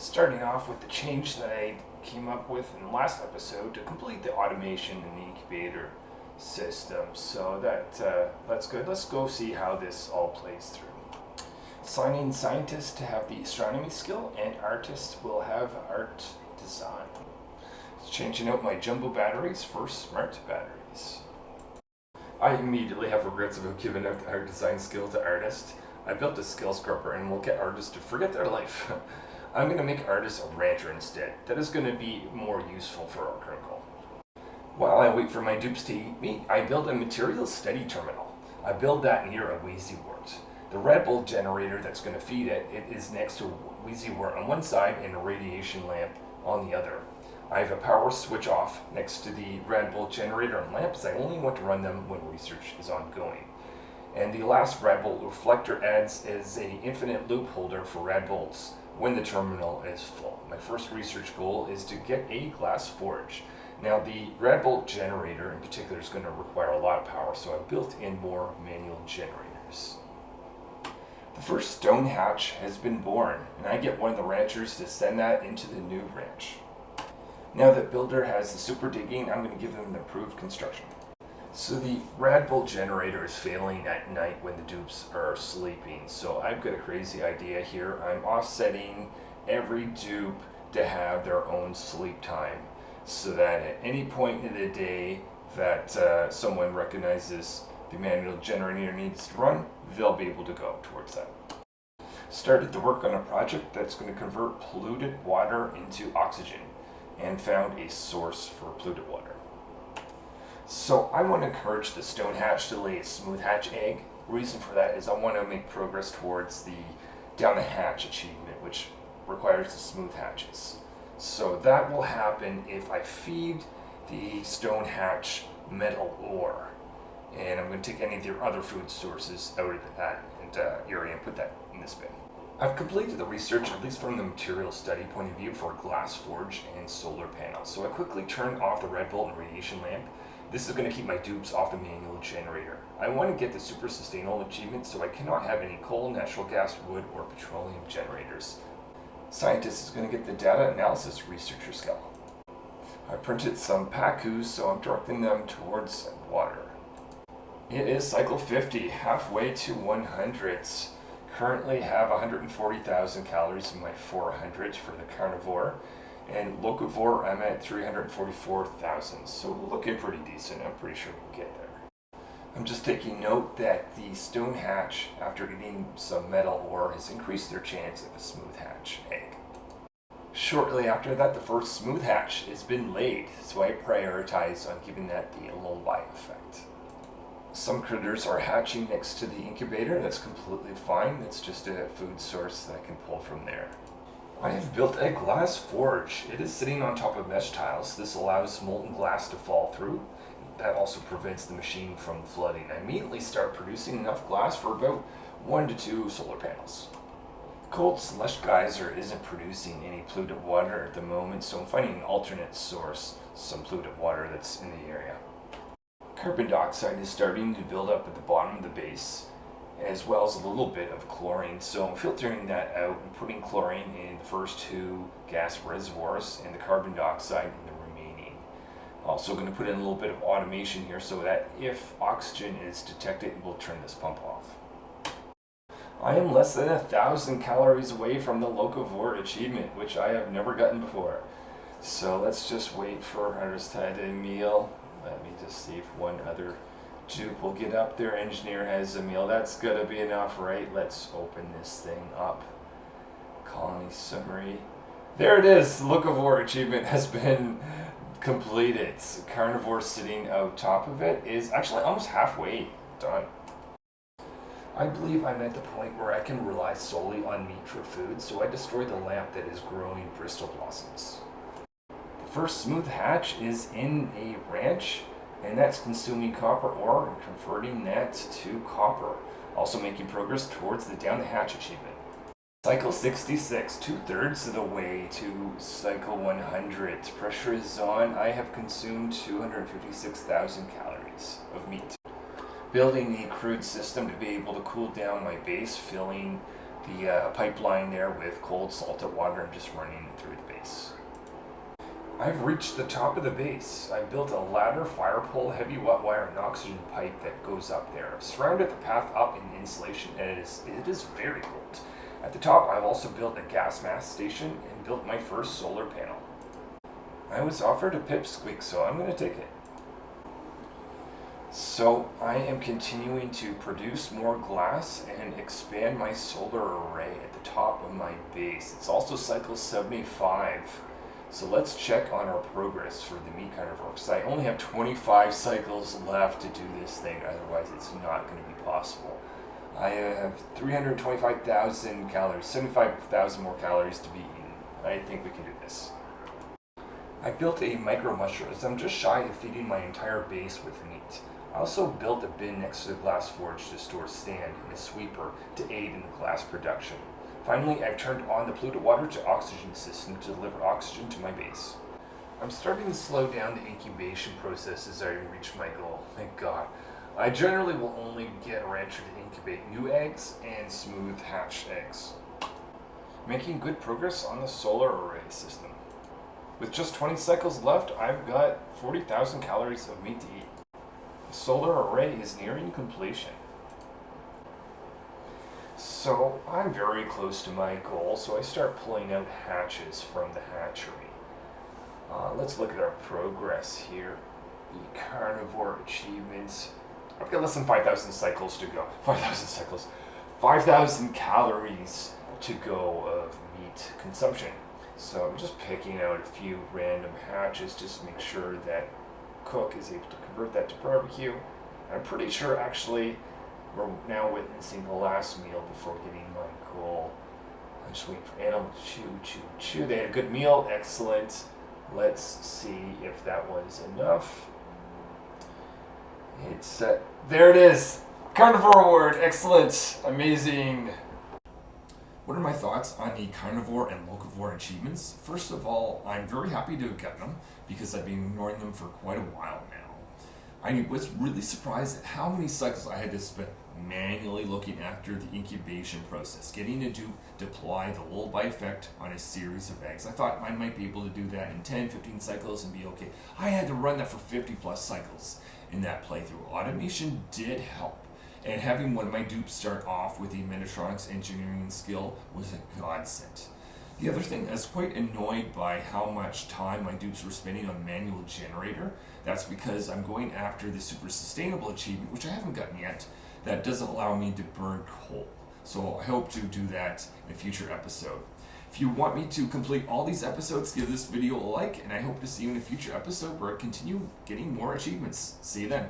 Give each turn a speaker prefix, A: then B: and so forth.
A: Starting off with the change that I came up with in the last episode to complete the automation in the incubator system. So that's good. Let's go see how this all plays through. Assigning scientists to have the astronomy skill and artists will have art design. Changing out my jumbo batteries for smart batteries. I immediately have regrets about giving out the art design skill to artists. I built a skill scrubber and will get artists to forget their life. I'm going to make artists a rancher instead. That is going to be more useful for our current goal. While I wait for my dupes to eat meat, I build a material study terminal. I build that near a wheezy wort. The Red Bull generator that's going to feed it is next to a wheezy wort on one side and a radiation lamp on the other. I have a power switch off next to the Red Bull generator and lamps. I only want to run them when research is ongoing. And the last Red Bull reflector adds as an infinite loop holder for Red Bulls when the terminal is full. My first research goal is to get a glass forge. Now the Red Bull generator in particular is going to require a lot of power, so I built in more manual generators. The first stone hatch has been born, and I get one of the ranchers to send that into the new ranch. Now that Builder has the super digging, I'm going to give them the approved construction. So the Red Bull generator is failing at night when the dupes are sleeping. So I've got a crazy idea here. I'm offsetting every dupe to have their own sleep time, so that at any point in the day that someone recognizes the manual generator needs to run, they'll be able to go towards that. Started to work on a project that's going to convert polluted water into oxygen, and found a source for polluted water. So I want to encourage the stone hatch to lay a smooth hatch egg. Reason for that is I want to make progress towards the down the hatch achievement, which requires the smooth hatches. So that will happen if I feed the stone hatch metal ore. And I'm going to take any of their other food sources out of that area and put that in this bin. I've completed the research, at least from the material study point of view, for a glass forge and solar panels. So I quickly turned off the Red Bull and radiation lamp. This is going to keep my dupes off the manual generator. I want to get the super sustainable achievement, so I cannot have any coal, natural gas, wood, or petroleum generators. Scientist is going to get the data analysis researcher skill. I printed some packus, so I'm directing them towards water. It is cycle 50, halfway to 100. Currently have 140,000 calories in my 400 for the carnivore, and Locavore I'm at 344,000, so looking pretty decent. I'm pretty sure we'll get there. I'm just taking note that the stone hatch, after eating some metal ore, has increased their chance of a smooth hatch egg. Shortly after that, the first smooth hatch has been laid, so I prioritize on giving that the lullaby effect. Some critters are hatching next to the incubator. That's completely fine. It's just a food source that I can pull from there. I have built a glass forge. It is sitting on top of mesh tiles. This allows molten glass to fall through. That also prevents the machine from flooding. I immediately start producing enough glass for about 1 to 2 solar panels. Cold slush geyser isn't producing any polluted water at the moment, so I'm finding an alternate source, some polluted water that's in the area. Carbon dioxide is starting to build up at the bottom of the base, as well as a little bit of chlorine. So I'm filtering that out and putting chlorine in the first 2 gas reservoirs and the carbon dioxide in the remaining. Also going to put in a little bit of automation here so that if oxygen is detected, it will turn this pump off. I am less than 1,000 calories away from the Locavore achievement, which I have never gotten before. So let's just wait for artist to have a meal. Let me just see if one other dupe will get up there. Engineer has a meal. That's gonna be enough, right? Let's open this thing up. Colony summary. There it is. The Locavore achievement has been completed. Carnivore sitting out top of it is actually almost halfway done. I believe I'm at the point where I can rely solely on meat for food, so I destroy the lamp that is growing Bristol blossoms. First smooth hatch is in a ranch, and that's consuming copper ore and converting that to copper. Also making progress towards the down the hatch achievement. Cycle 66, 2/3 of the way to cycle 100. Pressure is on. I have consumed 256,000 calories of meat. Building a crude system to be able to cool down my base, filling the pipeline there with cold salted water and just running it through the base. I've reached the top of the base. I built a ladder, fire pole, heavy wet wire, and oxygen pipe that goes up there. I've surrounded the path up in insulation, and it is very cold. At the top, I've also built a gas mask station and built my first solar panel. I was offered a pipsqueak, so I'm going to take it. So I am continuing to produce more glass and expand my solar array at the top of my base. It's also cycle 75. So let's check on our progress for the meat carnivore, because I only have 25 cycles left to do this thing, otherwise it's not going to be possible. I have 325,000 calories, 75,000 more calories to be eaten. I think we can do this. I built a micro mushroom, as I'm just shy of feeding my entire base with meat. I also built a bin next to the glass forge to store stand and a sweeper to aid in the glass production. Finally, I've turned on the polluted water to oxygen system to deliver oxygen to my base. I'm starting to slow down the incubation process as I reach my goal. Thank God. I generally will only get a rancher to incubate new eggs and smooth hatched eggs. Making good progress on the solar array system. With just 20 cycles left, I've got 40,000 calories of meat to eat. The solar array is nearing completion. So I'm very close to my goal, so I start pulling out hatches from the hatchery. Let's look at our progress here. The carnivore achievements. I've got less than 5,000 cycles to go. 5,000 cycles. 5,000 calories to go of meat consumption. So I'm just picking out a few random hatches just to make sure that Cook is able to convert that to barbecue. I'm pretty sure actually we're now witnessing the last meal before getting my goal. I'm just waiting for animal to chew. They had a good meal, excellent. Let's see if that was enough. It's there it is. Carnivore award, excellent, amazing. What are my thoughts on the carnivore and locavore achievements? First of all, I'm very happy to have gotten them because I've been ignoring them for quite a while now. I was really surprised at how many cycles I had to spend manually looking after the incubation process, getting to deploy the lullaby effect on a series of eggs. I thought I might be able to do that in 10, 15 cycles and be okay. I had to run that for 50 plus cycles in that playthrough. Automation did help. And having one of my dupes start off with the Minitronics engineering skill was a godsend. The other thing, I was quite annoyed by how much time my dupes were spending on manual generator. That's because I'm going after the super sustainable achievement, which I haven't gotten yet, that doesn't allow me to burn coal. So I hope to do that in a future episode. If you want me to complete all these episodes, give this video a like, and I hope to see you in a future episode where I continue getting more achievements. See you then.